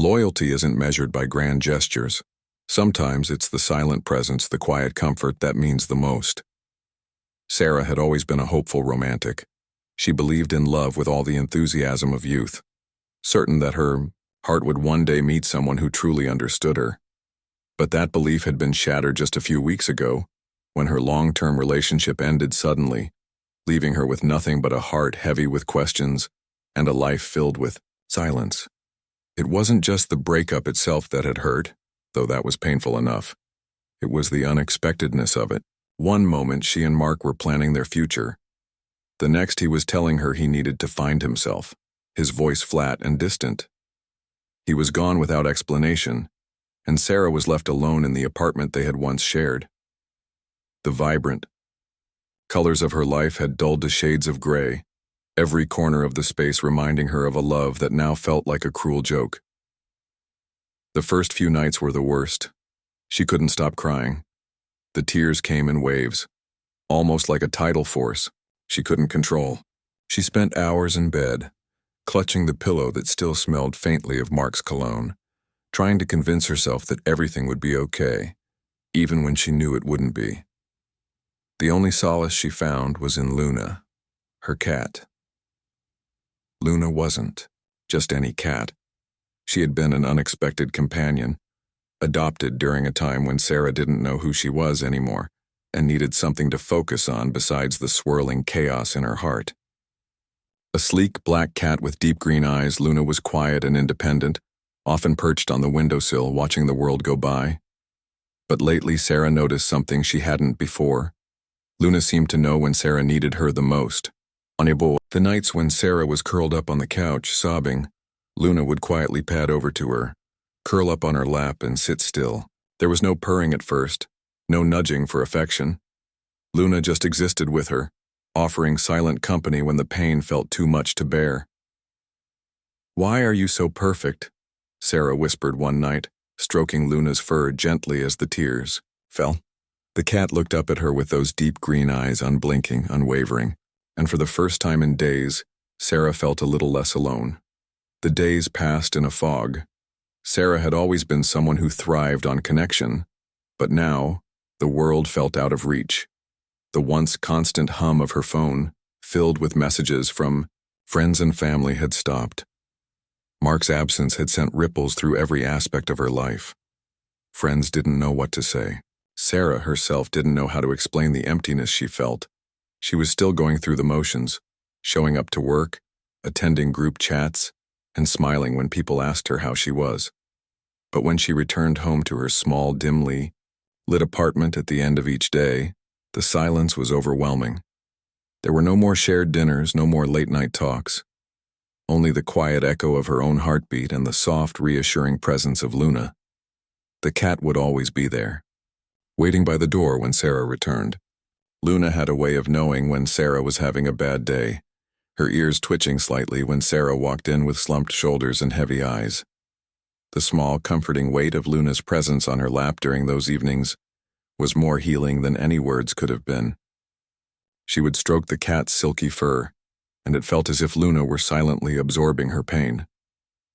Loyalty isn't measured by grand gestures. Sometimes it's the silent presence, the quiet comfort that means the most. Sarah had always been a hopeful romantic. She believed in love with all the enthusiasm of youth, certain that her heart would one day meet someone who truly understood her. But that belief had been shattered just a few weeks ago, when her long-term relationship ended suddenly, leaving her with nothing but a heart heavy with questions and a life filled with silence. It wasn't just the breakup itself that had hurt, though that was painful enough. It was the unexpectedness of it. One moment she and Mark were planning their future. The next he was telling her he needed to find himself, his voice flat and distant. He was gone without explanation, and Sarah was left alone in the apartment they had once shared. The vibrant colors of her life had dulled to shades of gray, every corner of the space reminding her of a love that now felt like a cruel joke. The first few nights were the worst. She couldn't stop crying. The tears came in waves, almost like a tidal force she couldn't control. She spent hours in bed, clutching the pillow that still smelled faintly of Mark's cologne, trying to convince herself that everything would be okay, even when she knew it wouldn't be. The only solace she found was in Luna, her cat. Luna wasn't just any cat. She had been an unexpected companion, adopted during a time when Sarah didn't know who she was anymore and needed something to focus on besides the swirling chaos in her heart. A sleek black cat with deep green eyes, Luna was quiet and independent, often perched on the windowsill watching the world go by. But lately Sarah noticed something she hadn't before. Luna seemed to know when Sarah needed her the most. The nights when Sarah was curled up on the couch, sobbing, Luna would quietly pad over to her, curl up on her lap and sit still. There was no purring at first, no nudging for affection. Luna just existed with her, offering silent company when the pain felt too much to bear. "Why are you so perfect?" Sarah whispered one night, stroking Luna's fur gently as the tears fell. The cat looked up at her with those deep green eyes, unblinking, unwavering, and for the first time in days, Sarah felt a little less alone. The days passed in a fog. Sarah had always been someone who thrived on connection, but now, the world felt out of reach. The once constant hum of her phone, filled with messages from friends and family, had stopped. Mark's absence had sent ripples through every aspect of her life. Friends didn't know what to say. Sarah herself didn't know how to explain the emptiness she felt. She was still going through the motions, showing up to work, attending group chats, and smiling when people asked her how she was. But when she returned home to her small, dimly lit apartment at the end of each day, the silence was overwhelming. There were no more shared dinners, no more late-night talks. Only the quiet echo of her own heartbeat and the soft, reassuring presence of Luna. The cat would always be there, waiting by the door when Sarah returned. Luna had a way of knowing when Sarah was having a bad day, her ears twitching slightly when Sarah walked in with slumped shoulders and heavy eyes. The small, comforting weight of Luna's presence on her lap during those evenings was more healing than any words could have been. She would stroke the cat's silky fur, and it felt as if Luna were silently absorbing her pain.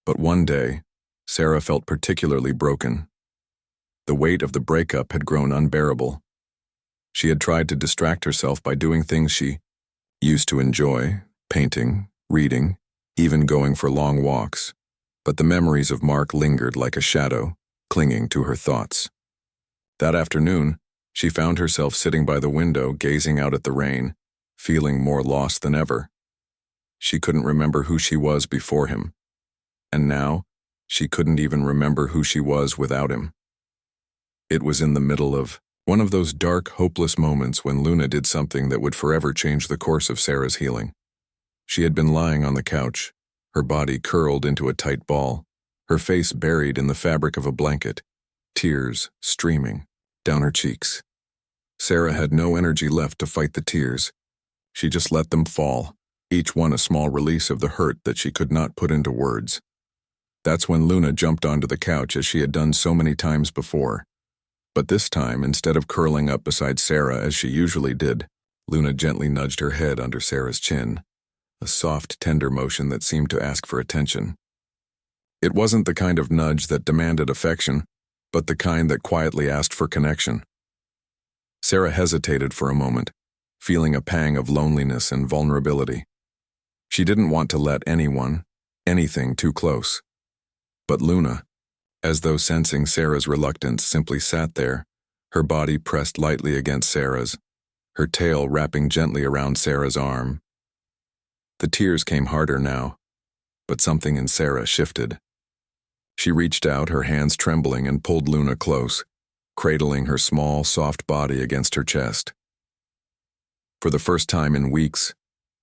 But one day, Sarah felt particularly broken. The weight of the breakup had grown unbearable. She had tried to distract herself by doing things she used to enjoy, painting, reading, even going for long walks. But the memories of Mark lingered like a shadow, clinging to her thoughts. That afternoon, she found herself sitting by the window, gazing out at the rain, feeling more lost than ever. She couldn't remember who she was before him, and now, she couldn't even remember who she was without him. It was in the middle of one of those dark, hopeless moments when Luna did something that would forever change the course of Sarah's healing. She had been lying on the couch, her body curled into a tight ball, her face buried in the fabric of a blanket, tears streaming down her cheeks. Sarah had no energy left to fight the tears. She just let them fall, each one a small release of the hurt that she could not put into words. That's when Luna jumped onto the couch as she had done so many times before. But this time, instead of curling up beside Sarah as she usually did, Luna gently nudged her head under Sarah's chin, a soft, tender motion that seemed to ask for attention. It wasn't the kind of nudge that demanded affection, but the kind that quietly asked for connection. Sarah hesitated for a moment, feeling a pang of loneliness and vulnerability. She didn't want to let anyone, anything too close. But Luna, as though sensing Sarah's reluctance, simply sat there, her body pressed lightly against Sarah's, her tail wrapping gently around Sarah's arm. The tears came harder now, but something in Sarah shifted. She reached out, her hands trembling, and pulled Luna close, cradling her small, soft body against her chest. For the first time in weeks,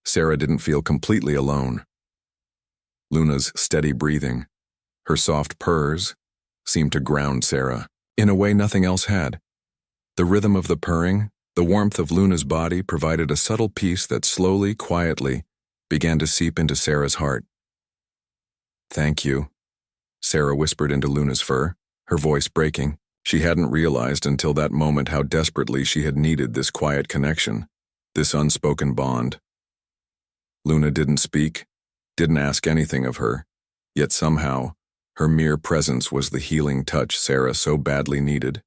Sarah didn't feel completely alone. Luna's steady breathing, her soft purrs, seemed to ground Sarah in a way nothing else had. The rhythm of the purring, the warmth of Luna's body provided a subtle peace that slowly, quietly, began to seep into Sarah's heart. "Thank you," Sarah whispered into Luna's fur, her voice breaking. She hadn't realized until that moment how desperately she had needed this quiet connection, this unspoken bond. Luna didn't speak, didn't ask anything of her, yet somehow, her mere presence was the healing touch Sarah so badly needed.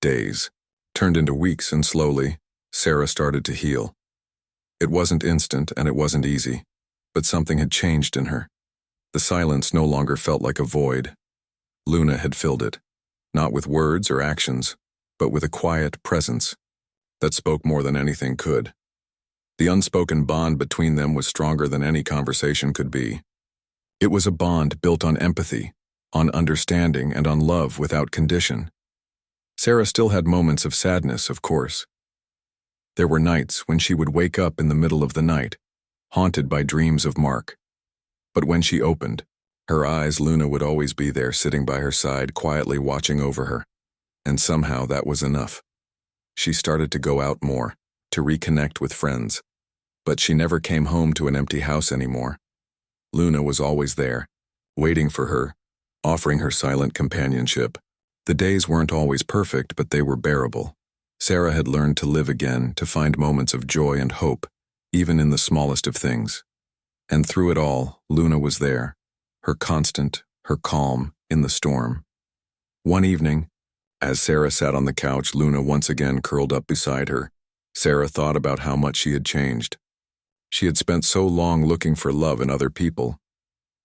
Days turned into weeks, and slowly, Sarah started to heal. It wasn't instant and it wasn't easy, but something had changed in her. The silence no longer felt like a void. Luna had filled it, not with words or actions, but with a quiet presence that spoke more than anything could. The unspoken bond between them was stronger than any conversation could be. It was a bond built on empathy, on understanding, and on love without condition. Sarah still had moments of sadness, of course. There were nights when she would wake up in the middle of the night, haunted by dreams of Mark. But when she opened her eyes, Luna would always be there, sitting by her side, quietly watching over her. And somehow that was enough. She started to go out more, to reconnect with friends. But she never came home to an empty house anymore. Luna was always there, waiting for her, offering her silent companionship. The days weren't always perfect, but they were bearable. Sarah had learned to live again, to find moments of joy and hope, even in the smallest of things. And through it all, Luna was there, her constant, her calm, in the storm. One evening, as Sarah sat on the couch, Luna once again curled up beside her. Sarah thought about how much she had changed. She had spent so long looking for love in other people,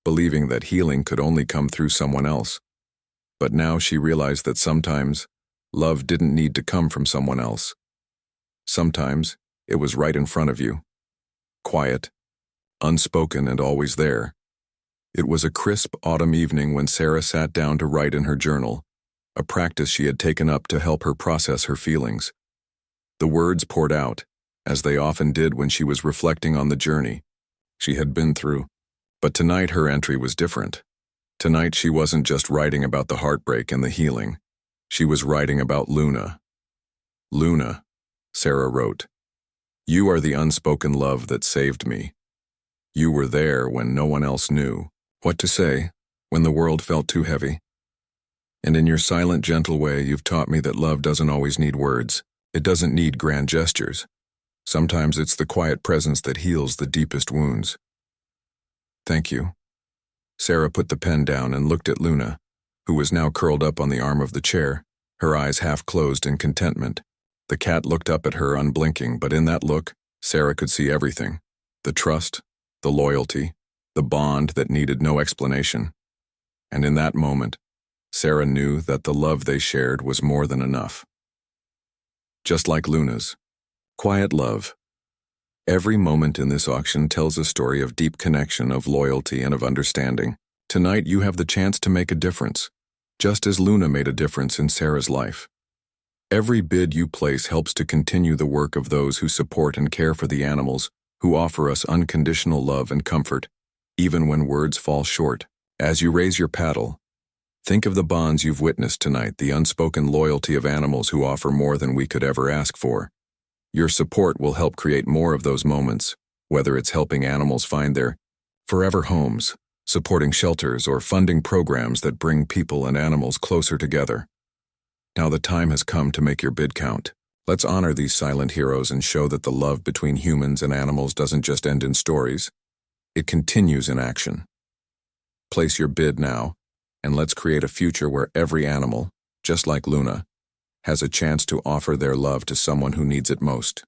believing that healing could only come through someone else. But now she realized that sometimes love didn't need to come from someone else. Sometimes it was right in front of you. Quiet, unspoken, and always there. It was a crisp autumn evening when Sarah sat down to write in her journal, a practice she had taken up to help her process her feelings. The words poured out, as they often did when she was reflecting on the journey she had been through. But tonight her entry was different. Tonight she wasn't just writing about the heartbreak and the healing. She was writing about Luna. "Luna," Sarah wrote, "you are the unspoken love that saved me. You were there when no one else knew what to say, when the world felt too heavy. And in your silent, gentle way, you've taught me that love doesn't always need words. It doesn't need grand gestures. Sometimes it's the quiet presence that heals the deepest wounds. Thank you." Sarah put the pen down and looked at Luna, who was now curled up on the arm of the chair, her eyes half closed in contentment. The cat looked up at her unblinking, but in that look, Sarah could see everything. The trust, the loyalty, the bond that needed no explanation. And in that moment, Sarah knew that the love they shared was more than enough. Just like Luna's quiet love. Every moment in this auction tells a story of deep connection, of loyalty, and of understanding. Tonight you have the chance to make a difference, just as Luna made a difference in Sarah's life. Every bid you place helps to continue the work of those who support and care for the animals, who offer us unconditional love and comfort, even when words fall short. As you raise your paddle, think of the bonds you've witnessed tonight, the unspoken loyalty of animals who offer more than we could ever ask for. Your support will help create more of those moments, whether it's helping animals find their forever homes, supporting shelters, or funding programs that bring people and animals closer together. Now the time has come to make your bid count. Let's honor these silent heroes and show that the love between humans and animals doesn't just end in stories. It continues in action. Place your bid now, and let's create a future where every animal, just like Luna, has a chance to offer their love to someone who needs it most.